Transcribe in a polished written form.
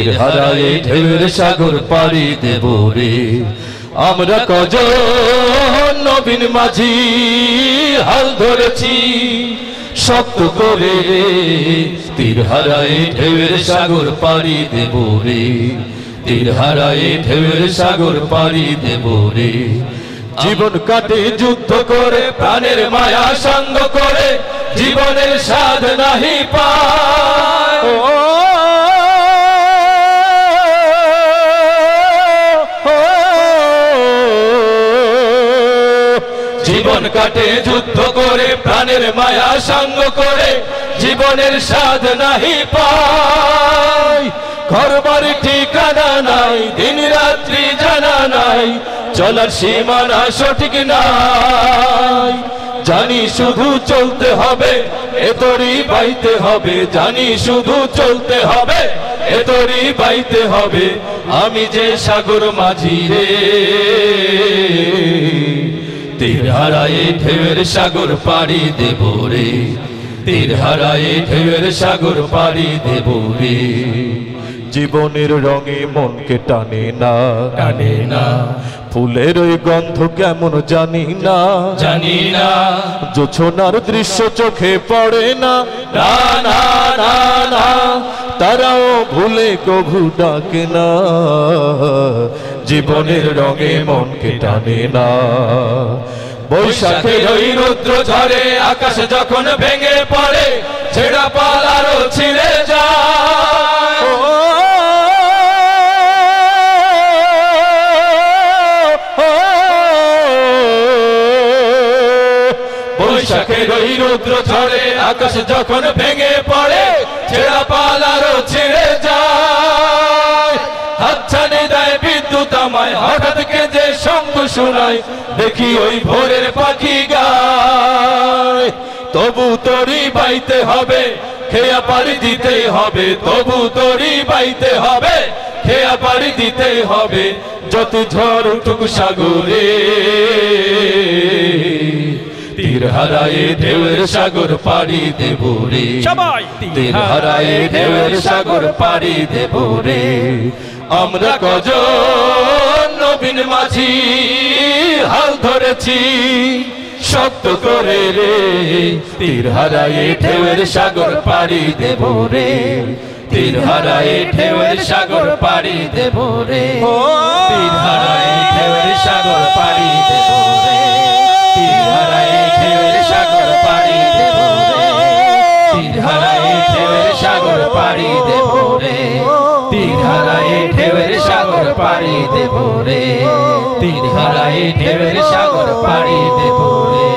তীর হারায়ে ঢেউয়ের সাগর পাড়ি দেব রে। আমরা কজন নবীন মাঝি হাল ধরেছি শক্ত করে রে, তীর হারায়ে ঢেউয়ের সাগর পাড়ি দেব রে। তীর হারায়ে ঢেউয়ের সাগর পাড়ি দেব রে। জীবন কাটে যুদ্ধ করে প্রাণের মায়া সঙ্গ করে, জীবনের স্বাদ নাহি পায়। জীবন কাটে যুদ্ধ করে প্রাণের মায়া সঙ্গ করে, জীবনের স্বাদ নাহি পায়। ঘরবাড়ি ঠিকানা নাই, দিন রাত্রি জানা নাই, চলার সীমানা সঠিক নাই। জানি শুধু চলতে হবে, এতরি বাইতে হবে, জানি শুধু চলতে হবে, এতরি বাইতে হবে। আমি যে সাগর মাঝি রে, তীর হারায়ে ঢেউয়ের সাগর পাড়ি দেব রে। তীর হারায়ে ঢেউয়ের সাগর পাড়ি দেব রে। জীবনের রঙে মনকে টানে না, টানে না, ফুলের ওই গন্ধ কেমন জানি না, জানি না, জোছনার দৃশ্য চোখে পড়ে না, না না না না, তারাও ভুলে কভু ডাকে না। জীবনের রঙে মনকে টানে না। বৈশাখের ওই রৌদ্র ঝরে আকাশ যখন ভেঙে পড়ে, ছেঁড়া পাল আরো ছিঁড়ে যায়। বৈশাখের ওই রৌদ্র ঝরে আকাশ যখন ভেঙে পড়ে, ছেঁড়া পাল আরো ছিঁড়ে যায়। হাতছানি দেয় বিদ্যুৎ আমায়, হঠাৎ কেঁদে শঙ্খ শোনায়, দেখি ওই ভোরের পাখি গায়। তবু তরি বাইতে হবে, খেয়া পাড়ি দিতেই হবে, তবু তরি বাইতে হবে, খেয়া পাড়ি দিতেই হবে। যত ঝড় উঠুক সাগরে, তীর হারায়ে ঢেউয়ের সাগর পাড়ি দেব রে। তীর হারায়ে ঢেউয়ের সাগর পাড়ি দেব রে। আমরা কজন নবীন মাঝি হাল ধরেছি শক্ত করে রে, তীর হারায়ে ঢেউয়ের সাগর পাড়ি দেব রে। তীর হারায়ে ঢেউয়ের সাগর পাড়ি দেব রে। তীর হারায়ে ঢেউয়ের সাগর পাড়ি দেব রে। তীর হারায়ে ঢেউয়ের সাগর পাড়ি দেব রে। তীর হারায়ে ঢেউয়ের সাগর পাড়ি দেব রে। তীর হারায়ে ঢেউয়ের সাগর পাড়ি দেব রে। তীর হারায়ে ঢেউয়ের সাগর পাড়ি দেব রে।